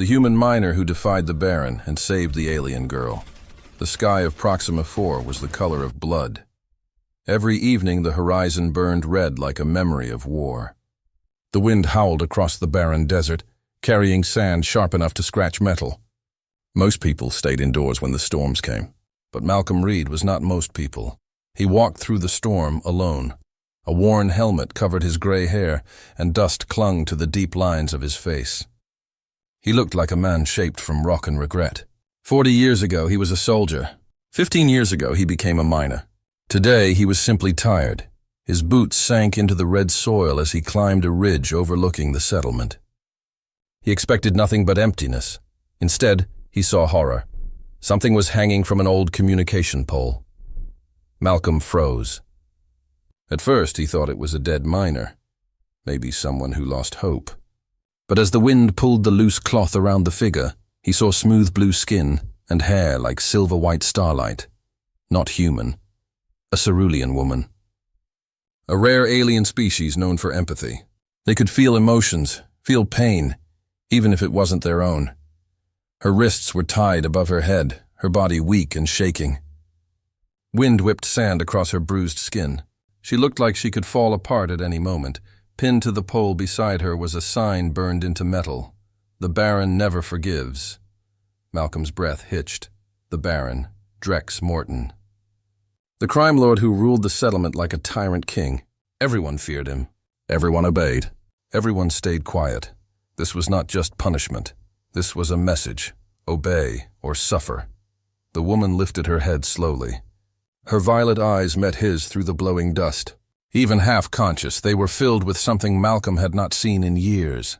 The human miner who defied the Baron and saved the alien girl. The sky of Proxima 4 was the color of blood. Every evening the horizon burned red like a memory of war. The wind howled across the barren desert, carrying sand sharp enough to scratch metal. Most people stayed indoors when the storms came, but Malcolm Reed was not most people. He walked through the storm alone. A worn helmet covered his gray hair, and dust clung to the deep lines of his face. He looked like a man shaped from rock and regret. 40 years ago, he was a soldier. 15 years ago, he became a miner. Today, he was simply tired. His boots sank into the red soil as he climbed a ridge overlooking the settlement. He expected nothing but emptiness. Instead, he saw horror. Something was hanging from an old communication pole. Malcolm froze. At first, he thought it was a dead miner, maybe someone who lost hope. But as the wind pulled the loose cloth around the figure, he saw smooth blue skin and hair like silver-white starlight. Not human. A cerulean woman. A rare alien species known for empathy. They could feel emotions, feel pain, even if it wasn't their own. Her wrists were tied above her head, her body weak and shaking. Wind whipped sand across her bruised skin. She looked like she could fall apart at any moment. Pinned to the pole beside her was a sign burned into metal. The Baron never forgives. Malcolm's breath hitched. The Baron, Drex Morton. The crime lord who ruled the settlement like a tyrant king. Everyone feared him. Everyone obeyed. Everyone stayed quiet. This was not just punishment. This was a message. Obey or suffer. The woman lifted her head slowly. Her violet eyes met his through the blowing dust. Even half-conscious, they were filled with something Malcolm had not seen in years.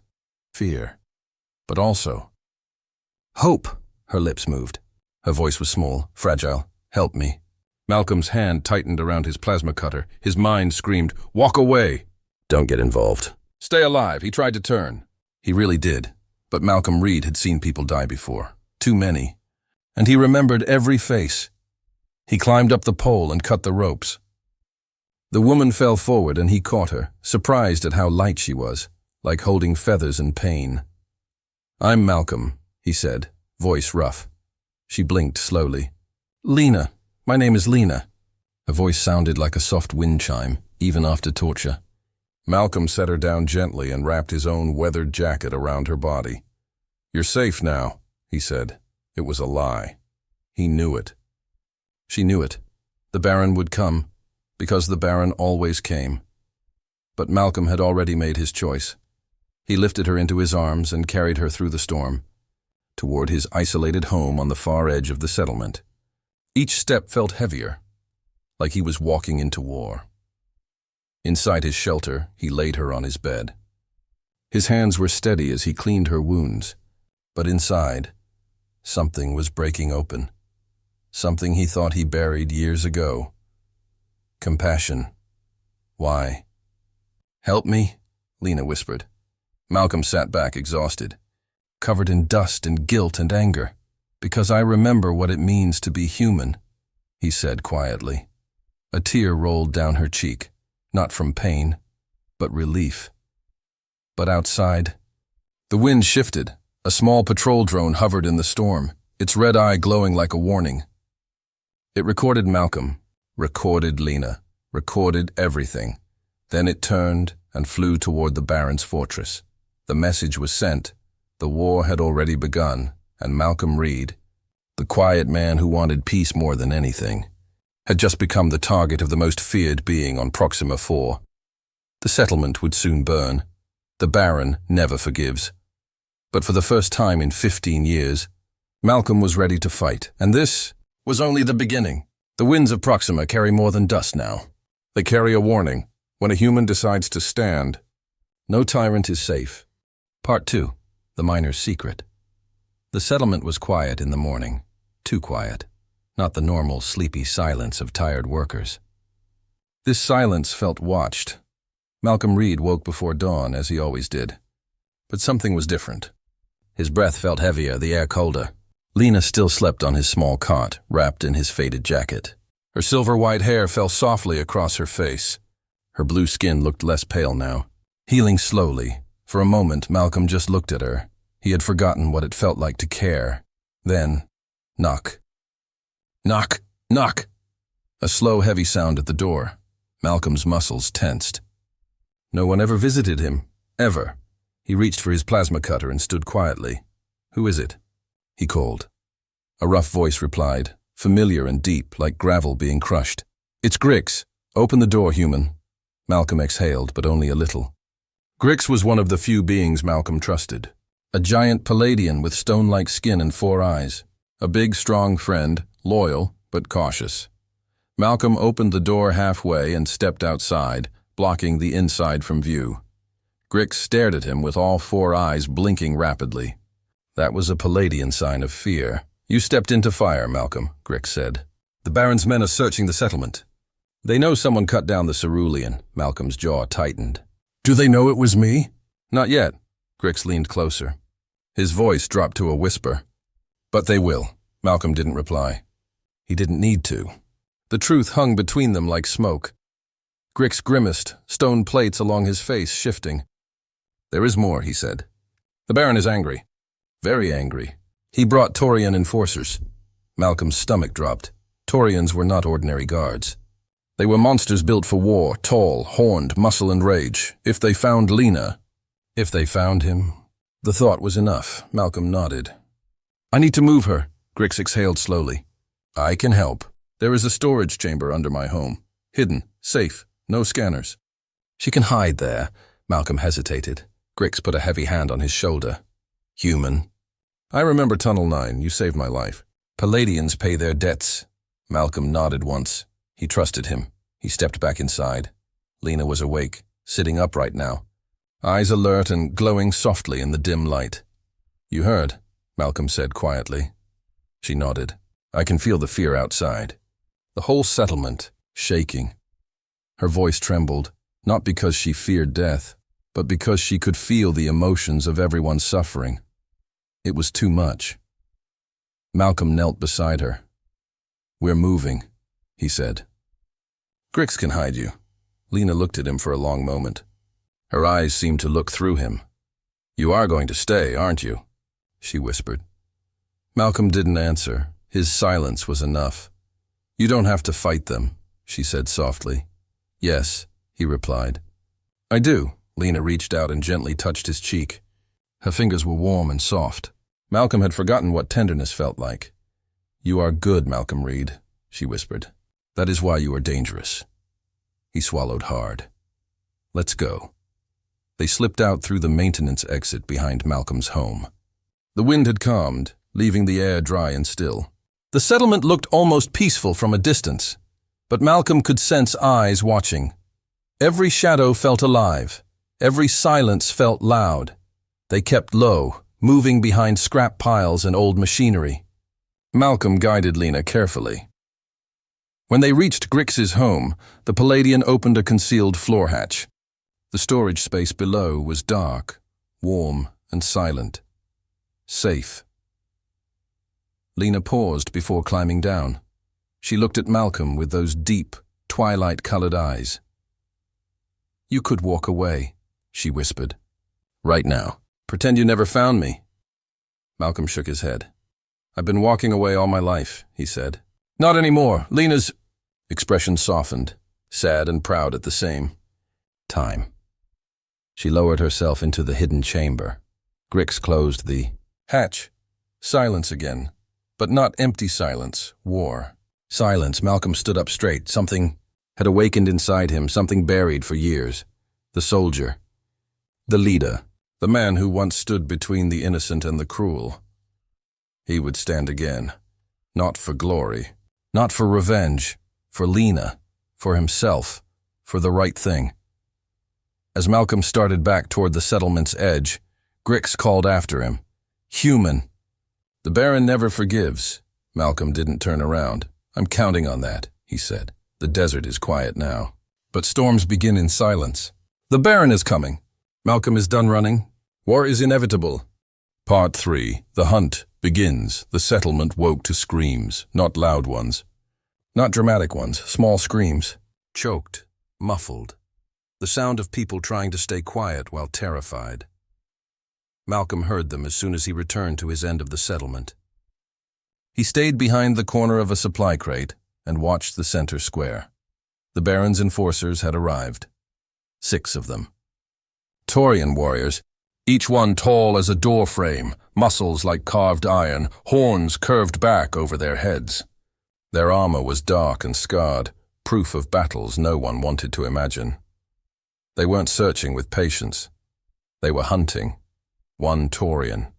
Fear. But also hope. Her lips moved. Her voice was small, fragile. Help me. Malcolm's hand tightened around his plasma cutter. His mind screamed, walk away. Don't get involved. Stay alive. He tried to turn. He really did. But Malcolm Reed had seen people die before. Too many. And he remembered every face. He climbed up the pole and cut the ropes. The woman fell forward and he caught her, surprised at how light she was, like holding feathers in pain. I'm Malcolm, he said, voice rough. She blinked slowly. Lena. My name is Lena. Her voice sounded like a soft wind chime, even after torture. Malcolm set her down gently and wrapped his own weathered jacket around her body. You're safe now, he said. It was a lie. He knew it. She knew it. The Baron would come, because the Baron always came. But Malcolm had already made his choice. He lifted her into his arms and carried her through the storm, toward his isolated home on the far edge of the settlement. Each step felt heavier, like he was walking into war. Inside his shelter, he laid her on his bed. His hands were steady as he cleaned her wounds, but inside, something was breaking open. Something he thought he buried years ago. Compassion. Why? Help me, Lena whispered. Malcolm sat back exhausted, covered in dust and guilt and anger. Because I remember what it means to be human, he said quietly. A tear rolled down her cheek, not from pain, but relief. But outside, the wind shifted. A small patrol drone hovered in the storm, its red eye glowing like a warning. It recorded Malcolm, recorded Lena, recorded everything. Then it turned and flew toward the Baron's fortress. The message was sent. The war had already begun, and Malcolm Reed, the quiet man who wanted peace more than anything, had just become the target of the most feared being on Proxima 4. The settlement would soon burn. The Baron never forgives. But for the first time in 15 years, Malcolm was ready to fight, and this was only the beginning. The winds of Proxima carry more than dust now. They carry a warning. When a human decides to stand, no tyrant is safe. Part 2. The Miner's Secret. The settlement was quiet in the morning. Too quiet. Not the normal, sleepy silence of tired workers. This silence felt watched. Malcolm Reed woke before dawn, as he always did. But something was different. His breath felt heavier, the air colder. Lena still slept on his small cot, wrapped in his faded jacket. Her silver-white hair fell softly across her face. Her blue skin looked less pale now. Healing slowly. For a moment, Malcolm just looked at her, He had forgotten what it felt like to care. Then, knock. Knock! Knock! A slow, heavy sound at the door. Malcolm's muscles tensed. No one ever visited him. Ever. He reached for his plasma cutter and stood quietly. "Who is it?" he called. A rough voice replied, familiar and deep, like gravel being crushed. "It's Grix. Open the door, human." Malcolm exhaled, but only a little. Grix was one of the few beings Malcolm trusted. A giant Palladian with stone-like skin and 4 eyes. A big, strong friend, loyal, but cautious. Malcolm opened the door halfway and stepped outside, blocking the inside from view. Grix stared at him with all 4 eyes blinking rapidly. That was a Palladian sign of fear. "You stepped into fire, Malcolm," Grix said. "The Baron's men are searching the settlement. They know someone cut down the cerulean." Malcolm's jaw tightened. "Do they know it was me?" "Not yet." Grix leaned closer. His voice dropped to a whisper. "But they will." Malcolm didn't reply. He didn't need to. The truth hung between them like smoke. Grix grimaced, stone plates along his face shifting. "There is more," he said. "The Baron is angry. Very angry. He brought Taurian enforcers." Malcolm's stomach dropped. Taurians were not ordinary guards. They were monsters built for war, tall, horned, muscle and rage. If they found Lena... If they found him... The thought was enough. Malcolm nodded. "I need to move her," Grix exhaled slowly. "I can help. There is a storage chamber under my home. Hidden, safe, no scanners." "She can hide there." Malcolm hesitated. Grix put a heavy hand on his shoulder. "Human." "I remember Tunnel 9. You saved my life." "Palladians pay their debts." Malcolm nodded once. He trusted him. He stepped back inside. Lena was awake, sitting upright now, eyes alert and glowing softly in the dim light. "You heard," Malcolm said quietly. She nodded. "I can feel the fear outside. The whole settlement, shaking." Her voice trembled, not because she feared death, but because she could feel the emotions of everyone suffering. It was too much. Malcolm knelt beside her. "We're moving," he said. "Grix can hide you." Lena looked at him for a long moment. Her eyes seemed to look through him. "You are going to stay, aren't you?" she whispered. Malcolm didn't answer. His silence was enough. "You don't have to fight them," she said softly. "Yes," he replied. "I do." Lena reached out and gently touched his cheek. Her fingers were warm and soft. Malcolm had forgotten what tenderness felt like. "You are good, Malcolm Reed," she whispered. "That is why you are dangerous." He swallowed hard. "Let's go." They slipped out through the maintenance exit behind Malcolm's home. The wind had calmed, leaving the air dry and still. The settlement looked almost peaceful from a distance, but Malcolm could sense eyes watching. Every shadow felt alive. Every silence felt loud. They kept low, moving behind scrap piles and old machinery. Malcolm guided Lena carefully. When they reached Grix's home, the Palladian opened a concealed floor hatch. The storage space below was dark, warm, and silent. Safe. Lena paused before climbing down. She looked at Malcolm with those deep, twilight-colored eyes. "You could walk away," she whispered. "Right now. Pretend you never found me." Malcolm shook his head. "I've been walking away all my life," he said. "Not anymore. Lena's..." Expression softened, sad and proud at the same time. She lowered herself into the hidden chamber. Grix closed the hatch. Silence again, but not empty silence, war. Silence. Malcolm stood up straight. Something had awakened inside him, something buried for years. The soldier. The leader. The man who once stood between the innocent and the cruel. He would stand again. Not for glory. Not for revenge. For Lena. For himself. For the right thing. As Malcolm started back toward the settlement's edge, Grix called after him. "Human." "The Baron never forgives." Malcolm didn't turn around. "I'm counting on that," he said. "The desert is quiet now. But storms begin in silence. The Baron is coming. Malcolm is done running. War is inevitable." Part 3. The hunt begins. The settlement woke to screams, not loud ones. Not dramatic ones, small screams. Choked, muffled. The sound of people trying to stay quiet while terrified. Malcolm heard them as soon as he returned to his end of the settlement. He stayed behind the corner of a supply crate and watched the center square. The Baron's enforcers had arrived. 6 of them. Taurian warriors, each one tall as a door frame, muscles like carved iron, horns curved back over their heads. Their armor was dark and scarred, proof of battles no one wanted to imagine. They weren't searching with patience. They were hunting. One Taurian,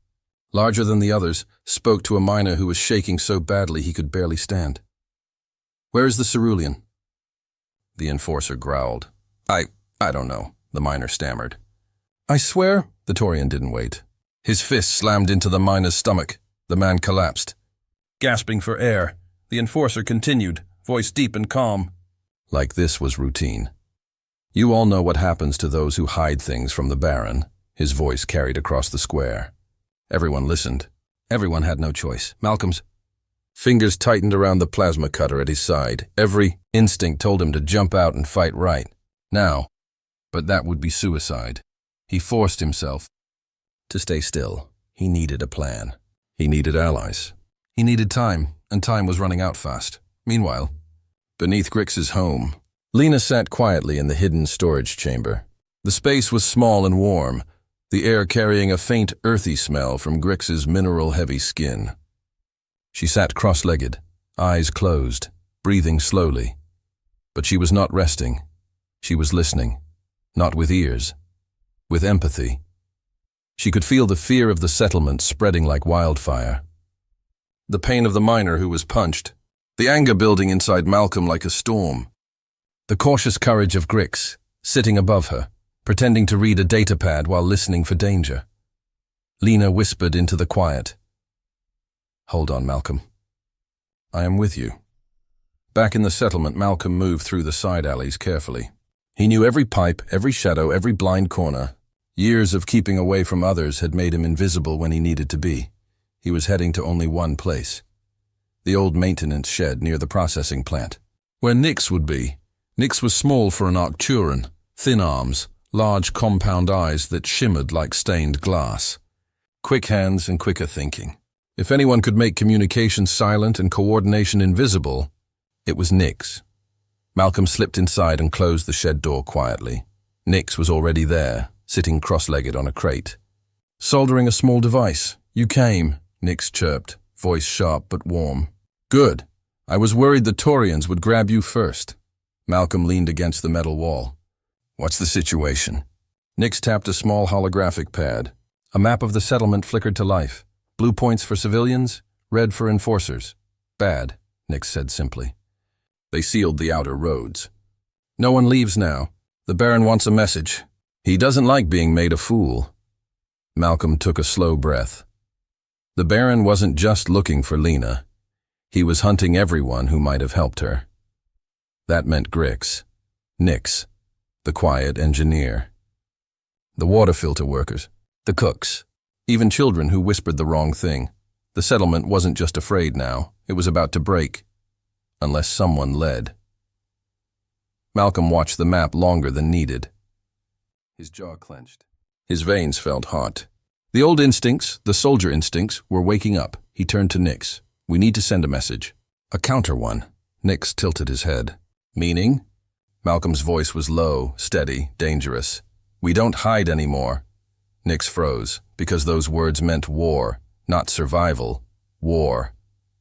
larger than the others, spoke to a miner who was shaking so badly he could barely stand. "Where is the cerulean?" The enforcer growled. I don't know," the miner stammered. "I swear," the Taurian didn't wait. His fist slammed into the miner's stomach. The man collapsed. Gasping for air, the enforcer continued, voice deep and calm. Like this was routine. "You all know what happens to those who hide things from the Baron," his voice carried across the square. Everyone listened. Everyone had no choice. Malcolm's fingers tightened around the plasma cutter at his side. Every instinct told him to jump out and fight right. Now. But that would be suicide. He forced himself to stay still. He needed a plan. He needed allies. He needed time, and time was running out fast. Meanwhile, beneath Grix's home, Lena sat quietly in the hidden storage chamber. The space was small and warm, the air carrying a faint earthy smell from Grix's mineral-heavy skin. She sat cross-legged, eyes closed, breathing slowly. But she was not resting. She was listening, not with ears, with empathy. She could feel the fear of the settlement spreading like wildfire. The pain of the miner who was punched, the anger building inside Malcolm like a storm. The cautious courage of Grix, sitting above her, pretending to read a datapad while listening for danger. Lena whispered into the quiet. "Hold on, Malcolm. I am with you." Back in the settlement, Malcolm moved through the side alleys carefully. He knew every pipe, every shadow, every blind corner. Years of keeping away from others had made him invisible when he needed to be. He was heading to only one place. The old maintenance shed near the processing plant. Where Nyx would be. Nyx was small for an Arcturan, thin arms, large compound eyes that shimmered like stained glass. Quick hands and quicker thinking. If anyone could make communication silent and coordination invisible, it was Nyx. Malcolm slipped inside and closed the shed door quietly. Nyx was already there, sitting cross-legged on a crate. "Soldering a small device. You came," Nyx chirped, voice sharp but warm. "Good. I was worried the Taurians would grab you first." Malcolm leaned against the metal wall. "What's the situation?" Nyx tapped a small holographic pad. A map of the settlement flickered to life. Blue points for civilians, red for enforcers. "Bad," Nyx said simply. They sealed the outer roads. "No one leaves now. The Baron wants a message. He doesn't like being made a fool." Malcolm took a slow breath. The Baron wasn't just looking for Lena. He was hunting everyone who might have helped her. That meant Grix, Nyx, the quiet engineer, the water filter workers, the cooks, even children who whispered the wrong thing. The settlement wasn't just afraid now. It was about to break. Unless someone led. Malcolm watched the map longer than needed. His jaw clenched. His veins felt hot. The old instincts, the soldier instincts, were waking up. He turned to Nyx. "We need to send a message." "A counter one." Nyx tilted his head. "Meaning?" Malcolm's voice was low, steady, dangerous. "We don't hide anymore." Nyx froze, because those words meant war, not survival. War.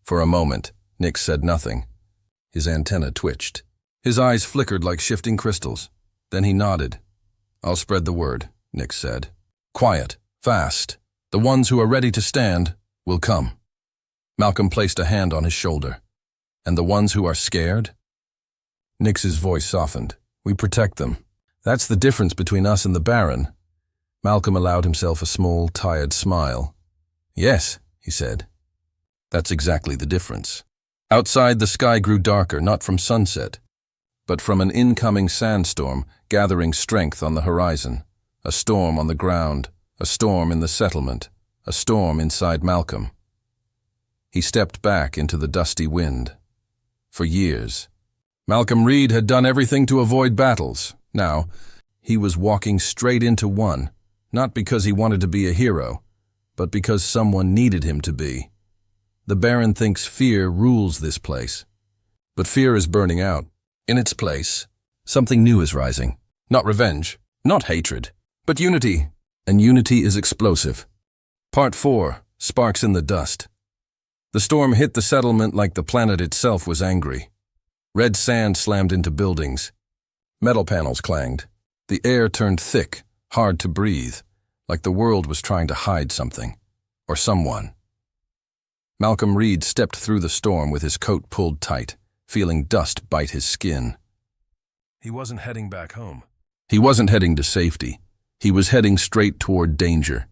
For a moment, Nyx said nothing. His antenna twitched. His eyes flickered like shifting crystals. Then he nodded. "I'll spread the word," Nyx said. "Quiet, fast. The ones who are ready to stand will come." Malcolm placed a hand on his shoulder. "And the ones who are scared?" Nyx's voice softened. "We protect them. That's the difference between us and the Baron." Malcolm allowed himself a small, tired smile. "Yes," he said. "That's exactly the difference." Outside, the sky grew darker, not from sunset, but from an incoming sandstorm gathering strength on the horizon. A storm on the ground, a storm in the settlement, a storm inside Malcolm. He stepped back into the dusty wind. For years, Malcolm Reed had done everything to avoid battles. Now, he was walking straight into one, Not because he wanted to be a hero, but because someone needed him to be. The Baron thinks fear rules this place. But fear is burning out. In its place, something new is rising. Not revenge, not hatred, but unity. And unity is explosive. Part 4. Sparks in the dust. The storm hit the settlement like the planet itself was angry. Red sand slammed into buildings. Metal panels clanged. The air turned thick, hard to breathe, like the world was trying to hide something, or someone. Malcolm Reed stepped through the storm with his coat pulled tight, feeling dust bite his skin. He wasn't heading back home. He wasn't heading to safety. He was heading straight toward danger,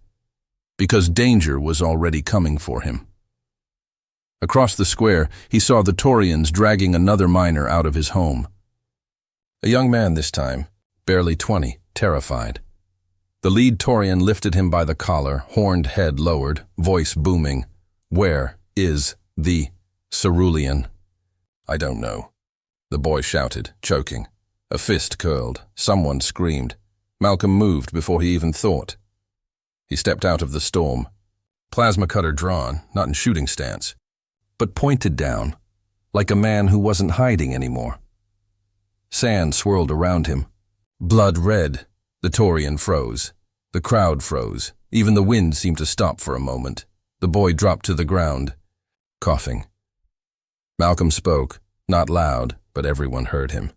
because danger was already coming for him. Across the square, he saw the Taurians dragging another miner out of his home. A young man this time, barely 20, terrified. The lead Taurian lifted him by the collar, horned head lowered, voice booming. "Where is the cerulean?" "I don't know," the boy shouted, choking. A fist curled. Someone screamed. Malcolm moved before he even thought. He stepped out of the storm. Plasma cutter drawn, not in shooting stance, but pointed down, like a man who wasn't hiding anymore. Sand swirled around him. Blood red. The Taurian froze. The crowd froze. Even the wind seemed to stop for a moment. The boy dropped to the ground, coughing. Malcolm spoke, not loud, but everyone heard him.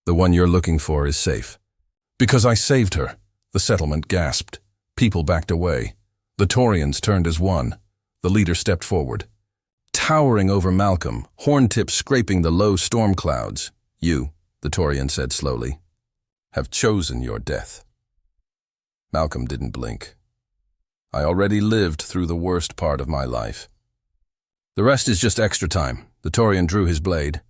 "The one you're looking for is safe." "Because I saved her," the settlement gasped. People backed away. The Taurians turned as one. The leader stepped forward. Towering over Malcolm, horn tips scraping the low storm clouds. "You," the Taurian said slowly, "have chosen your death." Malcolm didn't blink. "I already lived through the worst part of my life. The rest is just extra time." The Taurian drew his blade.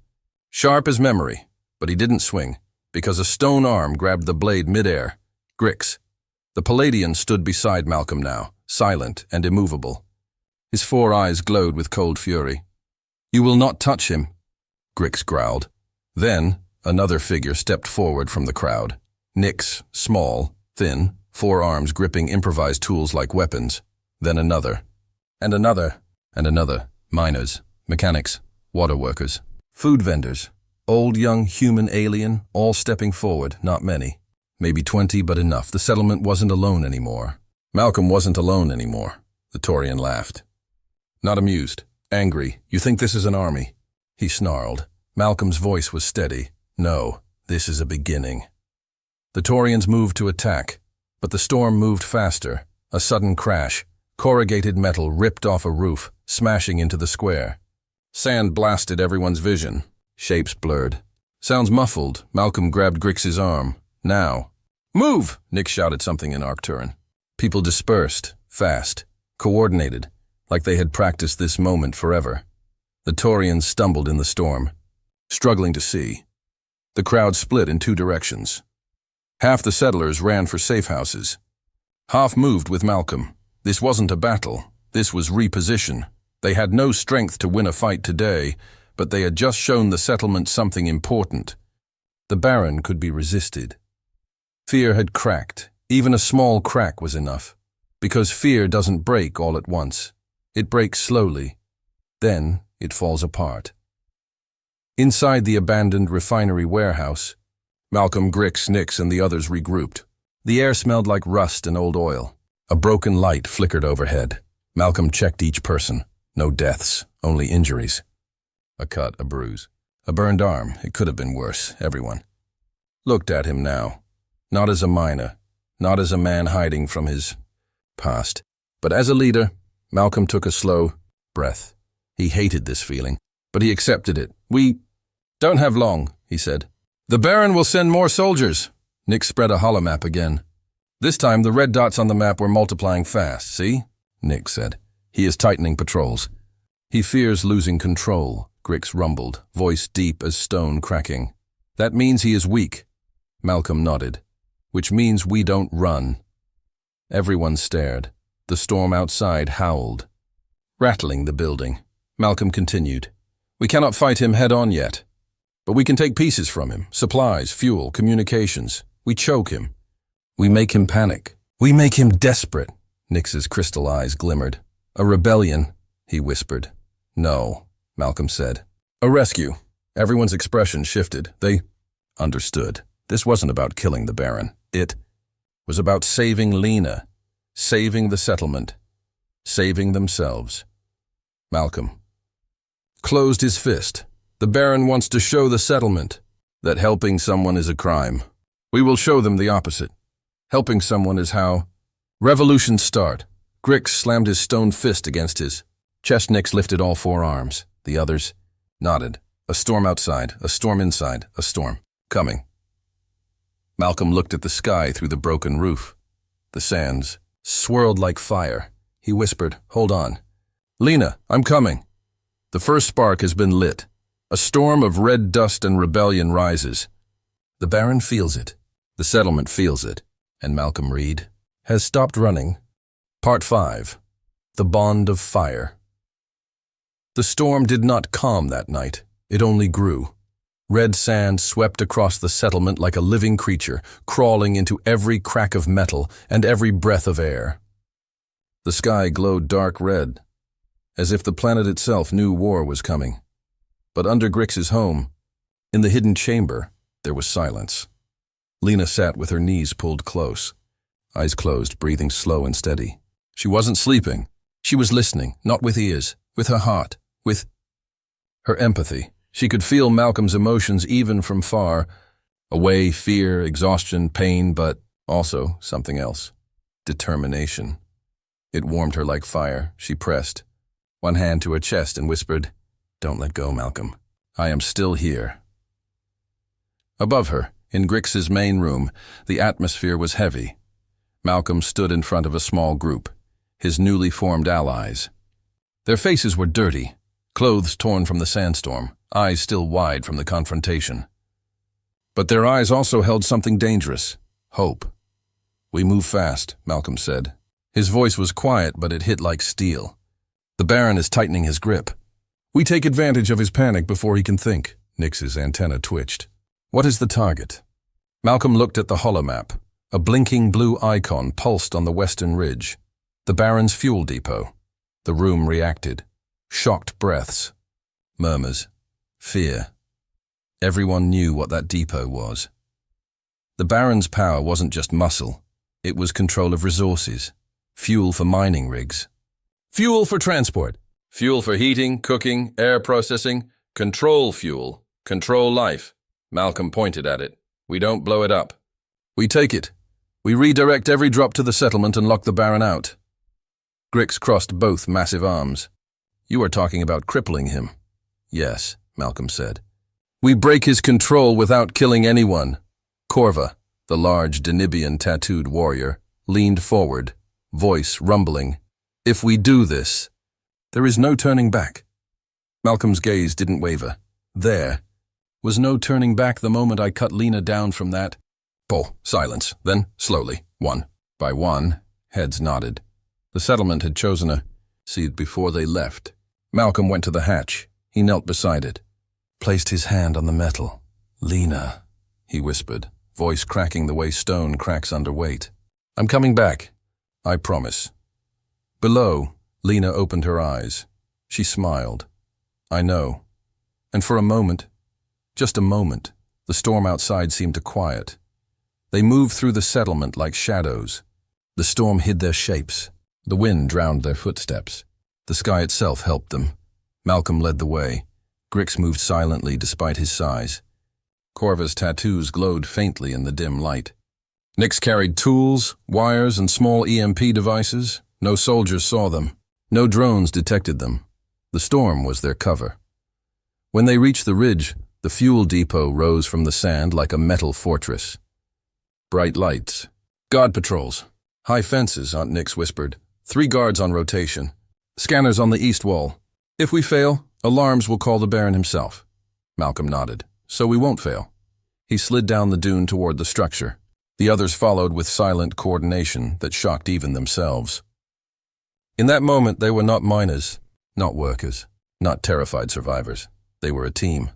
Sharp as memory, but he didn't swing, because a stone arm grabbed the blade midair. Grix. The Palladian stood beside Malcolm now, silent and immovable. His 4 eyes glowed with cold fury. "You will not touch him," Grix growled. Then, another figure stepped forward from the crowd. Nyx, small, thin, 4 arms gripping improvised tools like weapons. Then another. And another. And another. Miners, mechanics, water workers, food vendors. Old, young, human, alien, all stepping forward, not many. Maybe 20, but enough. The settlement wasn't alone anymore. Malcolm wasn't alone anymore. The Taurian laughed. Not amused, angry. "You think this is an army?" He snarled. Malcolm's voice was steady. "No, this is a beginning." The Taurians moved to attack, but the storm moved faster. A sudden crash. Corrugated metal ripped off a roof, smashing into the square. Sand blasted everyone's vision. Shapes blurred. Sounds muffled. Malcolm grabbed Grix's arm. "Now." "Move!" Nick shouted something in Arcturan. People dispersed, fast, coordinated, like they had practiced this moment forever. The Taurians stumbled in the storm, struggling to see. The crowd split in 2 directions. Half the settlers ran for safe houses. Half moved with Malcolm. This wasn't a battle. This was reposition. They had no strength to win a fight today, but they had just shown the settlement something important. The Baron could be resisted. Fear had cracked. Even a small crack was enough, because fear doesn't break all at once. It breaks slowly. Then it falls apart. Inside the abandoned refinery warehouse, Malcolm, Grix, Nyx, and the others regrouped. The air smelled like rust and old oil. A broken light flickered overhead. Malcolm checked each person. No deaths, only injuries. A cut, a bruise. A burned arm. It could have been worse, everyone. Looked at him now. Not as a miner, not as a man hiding from his past, but as a leader. Malcolm took a slow breath. He hated this feeling, but he accepted it. "We don't have long," he said. "The Baron will send more soldiers." Nick spread a holomap again. This time the red dots on the map were multiplying fast. "See?" Nick said. "He is tightening patrols." "He fears losing control," Grix rumbled, voice deep as stone cracking. "That means he is weak." Malcolm nodded. "Which means we don't run." Everyone stared. The storm outside howled, rattling the building. Malcolm continued. "We cannot fight him head-on yet, but we can take pieces from him, supplies, fuel, communications. We choke him. We make him panic. We make him desperate. Nix's crystal eyes glimmered. A rebellion, he whispered. No, Malcolm said. A rescue. Everyone's expression shifted. They understood. This wasn't about killing the Baron. It was about saving Lena, saving the settlement, saving themselves. Malcolm closed his fist. The Baron wants to show the settlement that helping someone is a crime. We will show them the opposite. Helping someone is how revolutions start. Grix slammed his stone fist against his chest. Nix lifted all four arms. The others nodded. A storm outside, a storm inside, a storm coming. Malcolm looked at the sky through the broken roof. The sands swirled like fire. He whispered, "Hold on. Lena, I'm coming." The first spark has been lit. A storm of red dust and rebellion rises. The Baron feels it. The settlement feels it. And Malcolm Reed has stopped running. Part 5. The Bond of Fire. The storm did not calm that night. It only grew. Red sand swept across the settlement like a living creature, crawling into every crack of metal and every breath of air. The sky glowed dark red, as if the planet itself knew war was coming. But under Grix's home, in the hidden chamber, there was silence. Lena sat with her knees pulled close, eyes closed, breathing slow and steady. She wasn't sleeping. She was listening, not with ears, with her heart, with her empathy. She could feel Malcolm's emotions even from far away, fear, exhaustion, pain, but also something else, determination. It warmed her like fire. She pressed one hand to her chest and whispered, "Don't let go, Malcolm. I am still here." Above her, in Grix's main room, the atmosphere was heavy. Malcolm stood in front of a small group, his newly formed allies. Their faces were dirty, clothes torn from the sandstorm, eyes still wide from the confrontation. But their eyes also held something dangerous, hope. "We move fast," Malcolm said. His voice was quiet, but it hit like steel. "The Baron is tightening his grip. We take advantage of his panic before he can think." Nix's antenna twitched. "What is the target?" Malcolm looked at the holomap. A blinking blue icon pulsed on the western ridge. The Baron's fuel depot. The room reacted. Shocked breaths. Murmurs. Fear. Everyone knew what that depot was. The Baron's power wasn't just muscle. It was control of resources. Fuel for mining rigs. Fuel for transport. Fuel for heating, cooking, air processing. Control fuel. Control life. Malcolm pointed at it. "We don't blow it up. We take it. We redirect every drop to the settlement and lock the Baron out." Grix crossed both massive arms. "You are talking about crippling him." "Yes," Malcolm said. "We break his control without killing anyone." Corva, the large Danibian tattooed warrior, leaned forward, voice rumbling. "If we do this, there is no turning back." Malcolm's gaze didn't waver. There was no turning back the moment I cut Lena down from that. Silence. Then, slowly, one by one, heads nodded. The settlement had chosen a seat before they left. Malcolm went to the hatch. He knelt beside it, placed his hand on the metal. "Lena," he whispered, voice cracking the way stone cracks under weight. "I'm coming back. I promise." Below, Lena opened her eyes. She smiled. "I know." And for a moment, just a moment, the storm outside seemed to quiet. They moved through the settlement like shadows. The storm hid their shapes. The wind drowned their footsteps. The sky itself helped them. Malcolm led the way. Grix moved silently despite his size. Corva's tattoos glowed faintly in the dim light. Nix carried tools, wires, and small EMP devices. No soldiers saw them. No drones detected them. The storm was their cover. When they reached the ridge, the fuel depot rose from the sand like a metal fortress. Bright lights. "Guard patrols. High fences," Aunt Nix whispered. 3 guards on rotation. Scanners on the east wall. If we fail, alarms will call the Baron himself. Malcolm nodded. "So we won't fail." He slid down the dune toward the structure. The others followed with silent coordination that shocked even themselves. In that moment, they were not miners, not workers, not terrified survivors. They were a team.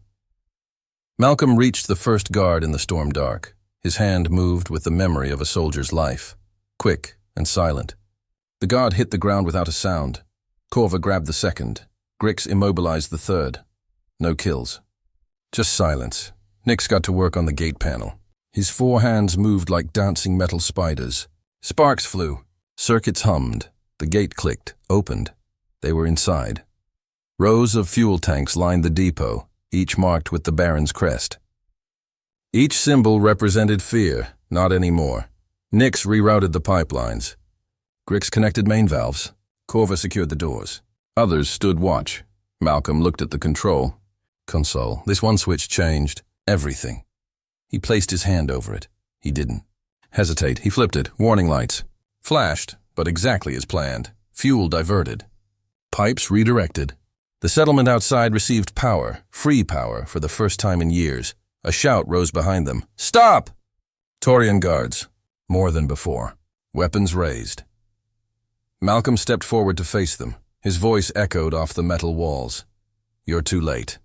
Malcolm reached the first guard in the storm dark. His hand moved with the memory of a soldier's life. Quick, and silent. The guard hit the ground without a sound. Corva grabbed the second. Grix immobilized the third. No kills. Just silence. Nix got to work on the gate panel. His 4 hands moved like dancing metal spiders. Sparks flew. Circuits hummed. The gate clicked, opened. They were inside. Rows of fuel tanks lined the depot, each marked with the Baron's crest. Each symbol represented fear, not anymore. Nix rerouted the pipelines. Grix connected main valves. Corva secured the doors. Others stood watch. Malcolm looked at the control console. This one switch changed everything. He placed his hand over it. He didn't hesitate. He flipped it. Warning lights flashed, but exactly as planned. Fuel diverted. Pipes redirected. The settlement outside received power, free power, for the first time in years. A shout rose behind them. Stop! Taurian guards, more than before. Weapons raised. Malcolm stepped forward to face them. His voice echoed off the metal walls. You're too late.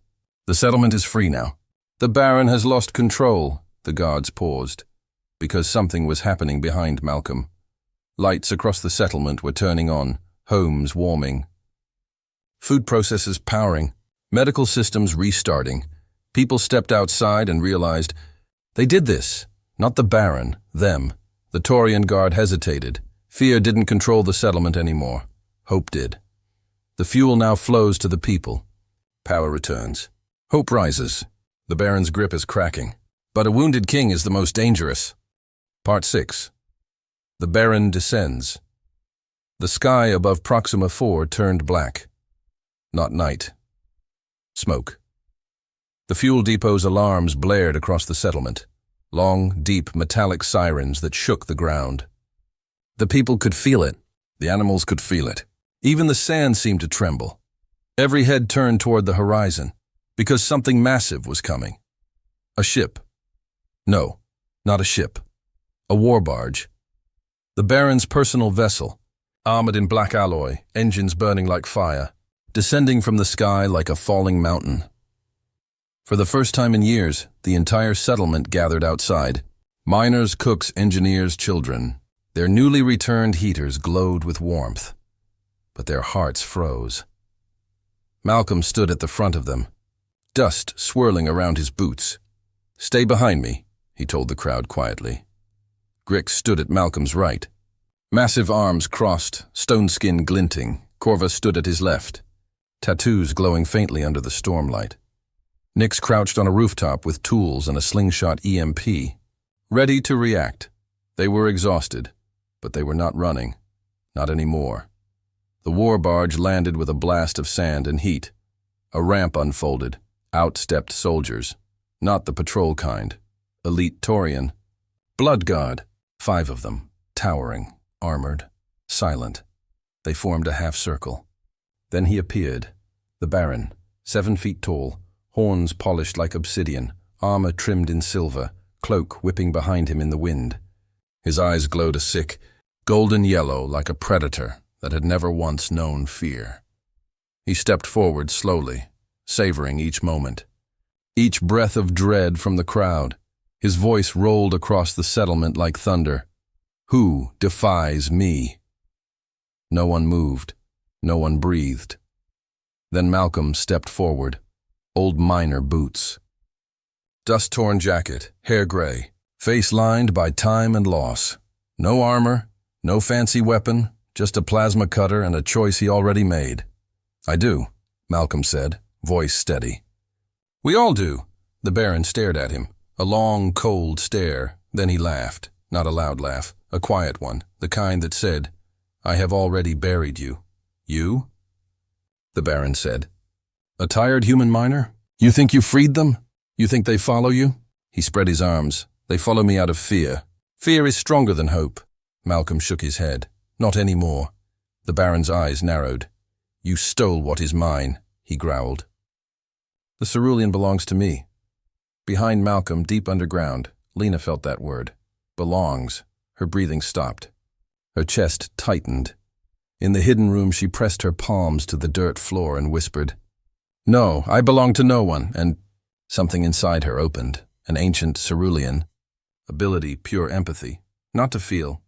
The settlement is free now. The Baron has lost control. The guards paused, because something was happening behind Malcolm. Lights across the settlement were turning on, homes warming. Food processors powering, medical systems restarting. People stepped outside and realized they did this. Not the Baron, them. The Taurian guard hesitated. Fear didn't control the settlement anymore. Hope did. The fuel now flows to the people. Power returns. Hope rises. The Baron's grip is cracking. But a wounded king is the most dangerous. Part 6. The Baron descends. The sky above Proxima 4 turned black. Not night. Smoke. The fuel depot's alarms blared across the settlement. Long, deep, metallic sirens that shook the ground. The people could feel it. The animals could feel it. Even the sand seemed to tremble. Every head turned toward the horizon, because something massive was coming. A ship. No, not a ship. A war barge. The Baron's personal vessel, armored in black alloy, engines burning like fire, descending from the sky like a falling mountain. For the first time in years, the entire settlement gathered outside. Miners, cooks, engineers, children. Their newly returned heaters glowed with warmth, but their hearts froze. Malcolm stood at the front of them, dust swirling around his boots. Stay behind me, he told the crowd quietly. Grix stood at Malcolm's right. Massive arms crossed, stone skin glinting. Corva stood at his left, tattoos glowing faintly under the stormlight. Nix crouched on a rooftop with tools and a slingshot EMP, ready to react. They were exhausted, but they were not running. Not anymore. The war barge landed with a blast of sand and heat. A ramp unfolded. Out stepped soldiers. Not the patrol kind. Elite Taurian. Blood Guard. 5 of them. Towering. Armored. Silent. They formed a half-circle. Then he appeared. The Baron. 7 feet tall. Horns polished like obsidian. Armor trimmed in silver. Cloak whipping behind him in the wind. His eyes glowed a sick, golden yellow like a predator that had never once known fear. He stepped forward slowly, savoring each moment. Each breath of dread from the crowd. His voice rolled across the settlement like thunder. Who defies me? No one moved. No one breathed. Then Malcolm stepped forward. Old miner boots. Dust-torn jacket, hair gray. Face lined by time and loss. No armor, no fancy weapon, just a plasma cutter and a choice he already made. I do, Malcolm said, voice steady. We all do. The Baron stared at him, a long, cold stare. Then he laughed, not a loud laugh, a quiet one, the kind that said, I have already buried you. You? The Baron said. A tired human miner? You think you freed them? You think they follow you? He spread his arms. They follow me out of fear. Fear is stronger than hope. Malcolm shook his head. Not anymore. The Baron's eyes narrowed. You stole what is mine, he growled. The cerulean belongs to me. Behind Malcolm, deep underground, Lena felt that word. Belongs. Her breathing stopped. Her chest tightened. In the hidden room, she pressed her palms to the dirt floor and whispered, No, I belong to no one, and something inside her opened, an ancient cerulean. Ability, pure empathy, not to feel,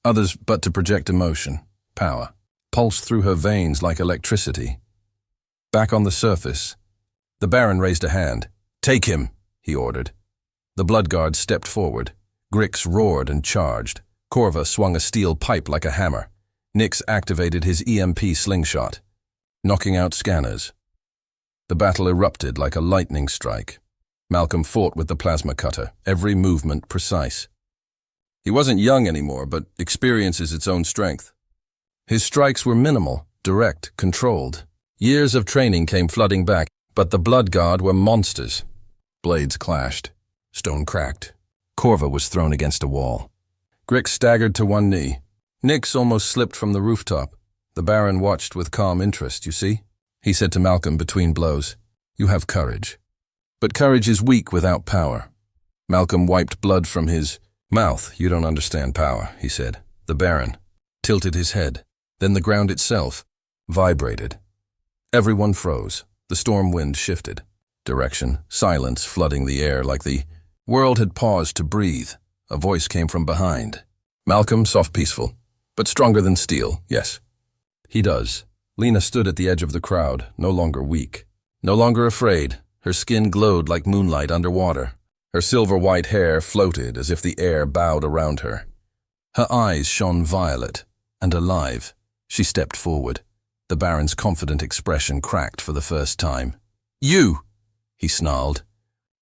others but to project emotion, power, pulsed through her veins like electricity. Back on the surface, the Baron raised a hand. "Take him," he ordered. The Bloodguard stepped forward. Grix roared and charged. Corva swung a steel pipe like a hammer. Nyx activated his EMP slingshot, knocking out scanners. The battle erupted like a lightning strike. Malcolm fought with the plasma cutter, every movement precise. He wasn't young anymore, but experience is its own strength. His strikes were minimal, direct, controlled. Years of training came flooding back, but the Bloodguard were monsters. Blades clashed. Stone cracked. Corva was thrown against a wall. Grix staggered to one knee. Nyx almost slipped from the rooftop. The Baron watched with calm interest. "You see?" he said to Malcolm between blows. "You have courage. But courage is weak without power." Malcolm wiped blood from his mouth. "You don't understand power," he said. The Baron tilted his head. Then the ground itself vibrated. Everyone froze. The storm wind shifted. Direction, silence flooding the air like the world had paused to breathe. A voice came from behind. "Malcolm, soft, peaceful, but stronger than steel, yes." "He does." Lena stood at the edge of the crowd, no longer weak, no longer afraid. Her skin glowed like moonlight underwater. Her silver-white hair floated as if the air bowed around her. Her eyes shone violet and alive. She stepped forward. The Baron's confident expression cracked for the first time. "You!" he snarled.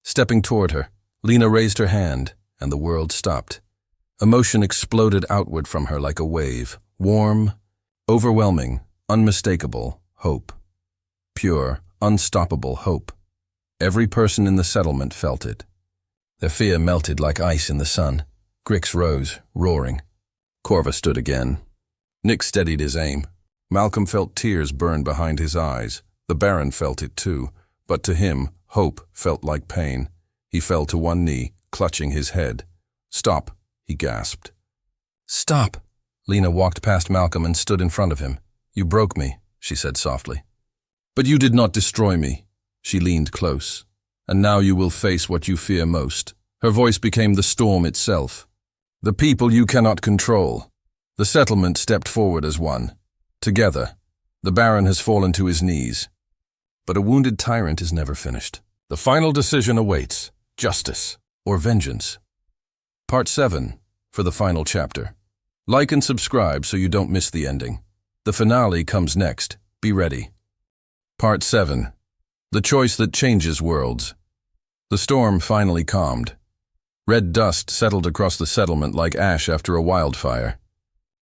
Stepping toward her, Lena raised her hand, and the world stopped. Emotion exploded outward from her like a wave. Warm, overwhelming, unmistakable hope. Pure, unstoppable hope. Every person in the settlement felt it. Their fear melted like ice in the sun. Grix rose, roaring. Corva stood again. Nyx steadied his aim. Malcolm felt tears burn behind his eyes. The Baron felt it too, but to him, hope felt like pain. He fell to one knee, clutching his head. "Stop," he gasped. "Stop." Lena walked past Malcolm and stood in front of him. "You broke me," she said softly. "But you did not destroy me." She leaned close. "And now you will face what you fear most." Her voice became the storm itself. "The people you cannot control." The settlement stepped forward as one. Together, the Baron has fallen to his knees. But a wounded tyrant is never finished. The final decision awaits. Justice or vengeance. Part 7 for the final chapter. Like and subscribe so you don't miss the ending. The finale comes next. Be ready. Part 7. The choice that changes worlds. The storm finally calmed. Red dust settled across the settlement like ash after a wildfire.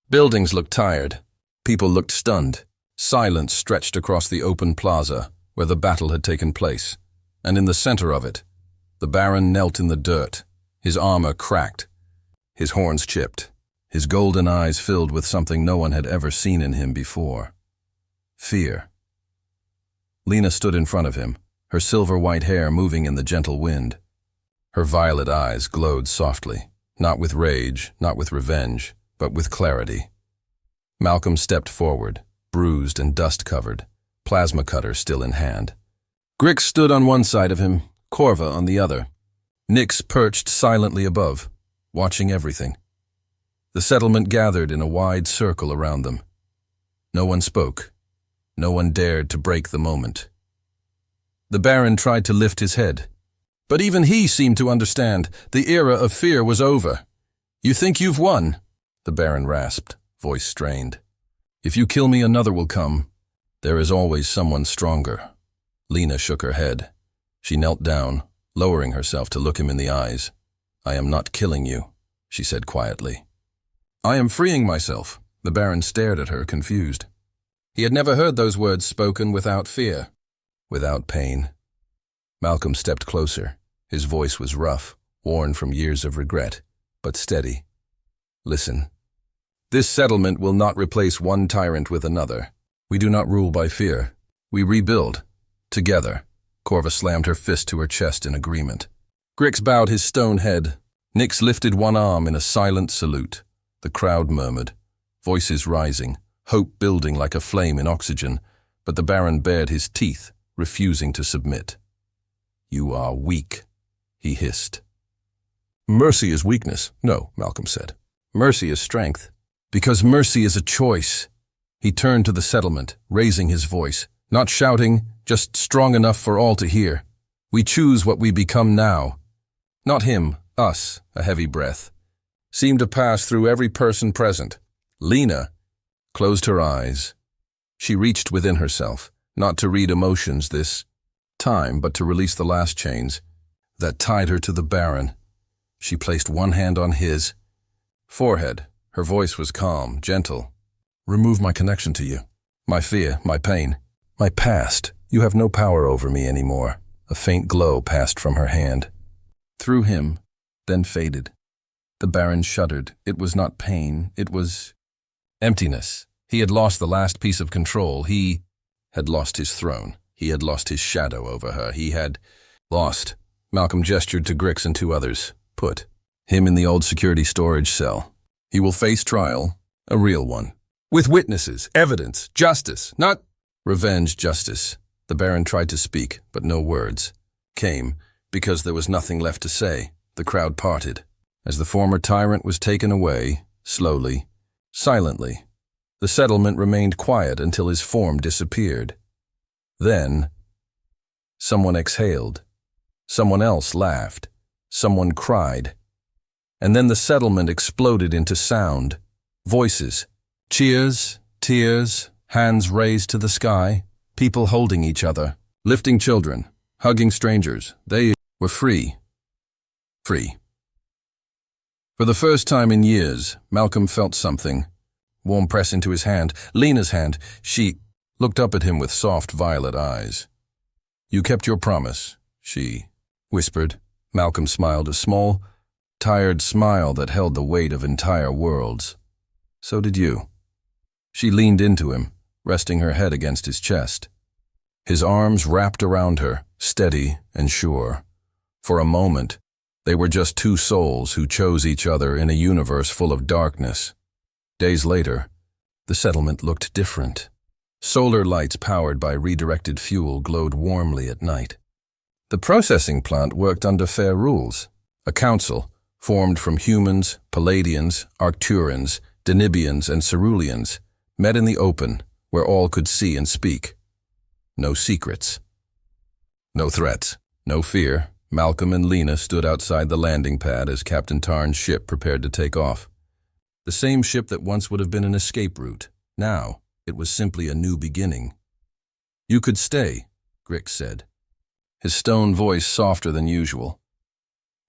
Buildings looked tired. People looked stunned. Silence stretched across the open plaza where the battle had taken place. And in the center of it, the Baron knelt in the dirt, his armor cracked, his horns chipped, his golden eyes filled with something no one had ever seen in him before. Fear. Lena stood in front of him, her silver-white hair moving in the gentle wind. Her violet eyes glowed softly, not with rage, not with revenge, but with clarity. Malcolm stepped forward, bruised and dust-covered, plasma cutter still in hand. Grix stood on one side of him, Corva on the other. Nyx perched silently above, watching everything. The settlement gathered in a wide circle around them. No one spoke. No one dared to break the moment. The Baron tried to lift his head. But even he seemed to understand. The era of fear was over. "You think you've won?" the Baron rasped, voice strained. "If you kill me, another will come. There is always someone stronger." Lena shook her head. She knelt down, lowering herself to look him in the eyes. "I am not killing you," she said quietly. "I am freeing myself." The Baron stared at her, confused. He had never heard those words spoken without fear, without pain. Malcolm stepped closer. His voice was rough, worn from years of regret, but steady. "Listen. This settlement will not replace one tyrant with another. We do not rule by fear. We rebuild. Together." Corva slammed her fist to her chest in agreement. Grix bowed his stone head. Nyx lifted one arm in a silent salute. The crowd murmured, voices rising, hope building like a flame in oxygen, but the Baron bared his teeth, refusing to submit. "You are weak," he hissed. "Mercy is weakness." "No," Malcolm said. "Mercy is strength." Because mercy is a choice. He turned to the settlement, raising his voice, not shouting, just strong enough for all to hear. We choose what we become now. Not him, us, a heavy breath, seemed to pass through every person present. Lena closed her eyes. She reached within herself, not to read emotions this time, but to release the last chains that tied her to the Baron. She placed one hand on his forehead. Her voice was calm, gentle. Remove my connection to you, my fear, my pain, my past. You have no power over me anymore. A faint glow passed from her hand. Through him, then faded. The Baron shuddered. It was not pain, it was emptiness. He had lost the last piece of control. He had lost his throne. He had lost his shadow over her. He had lost. Malcolm gestured to Grix and two others. Put him in the old security storage cell. He will face trial, a real one. With witnesses, evidence, justice, not revenge, justice. The Baron tried to speak, but no words came, because there was nothing left to say. The crowd parted. As the former tyrant was taken away, slowly, silently, the settlement remained quiet until his form disappeared. Then, someone exhaled. Someone else laughed. Someone cried. And then the settlement exploded into sound. Voices. Cheers, tears, hands raised to the sky. People holding each other. Lifting children. Hugging strangers. They were free. Free. For the first time in years, Malcolm felt something. Warm press into his hand. Lena's hand. She looked up at him with soft violet eyes. You kept your promise, she whispered. Malcolm smiled, a small, tired smile that held the weight of entire worlds. So did you. She leaned into him, resting her head against his chest. His arms wrapped around her, steady and sure. For a moment, they were just two souls who chose each other in a universe full of darkness. Days later, the settlement looked different. Solar lights powered by redirected fuel glowed warmly at night. The processing plant worked under fair rules. A council, formed from humans, Palladians, Arcturans, Denibians, and Ceruleans, met in the open, where all could see and speak. No secrets. No threats. No fear. Malcolm and Lena stood outside the landing pad as Captain Tarn's ship prepared to take off. The same ship that once would have been an escape route. Now, it was simply a new beginning. You could stay, Grix said, his stone voice softer than usual.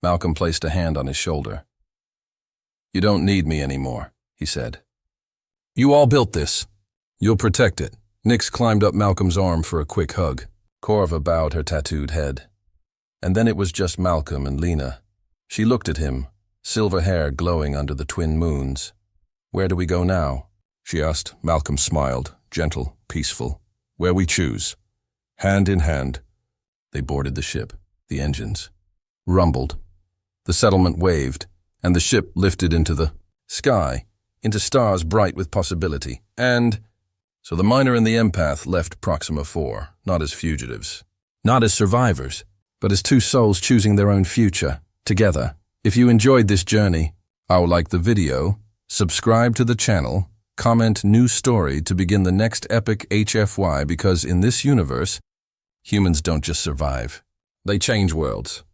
Malcolm placed a hand on his shoulder. You don't need me anymore, he said. You all built this. You'll protect it. Nyx climbed up Malcolm's arm for a quick hug. Corva bowed her tattooed head. And then it was just Malcolm and Lena. She looked at him, silver hair glowing under the twin moons. Where do we go now? She asked. Malcolm smiled, gentle, peaceful. Where we choose. Hand in hand. They boarded the ship. The engines rumbled. The settlement waved, and the ship lifted into the sky, into stars bright with possibility. And so the miner and the empath left Proxima 4, not as fugitives, not as survivors, but as two souls choosing their own future, together. If you enjoyed this journey, like the video, subscribe to the channel, comment new story to begin the next epic HFY, because in this universe, humans don't just survive. They change worlds.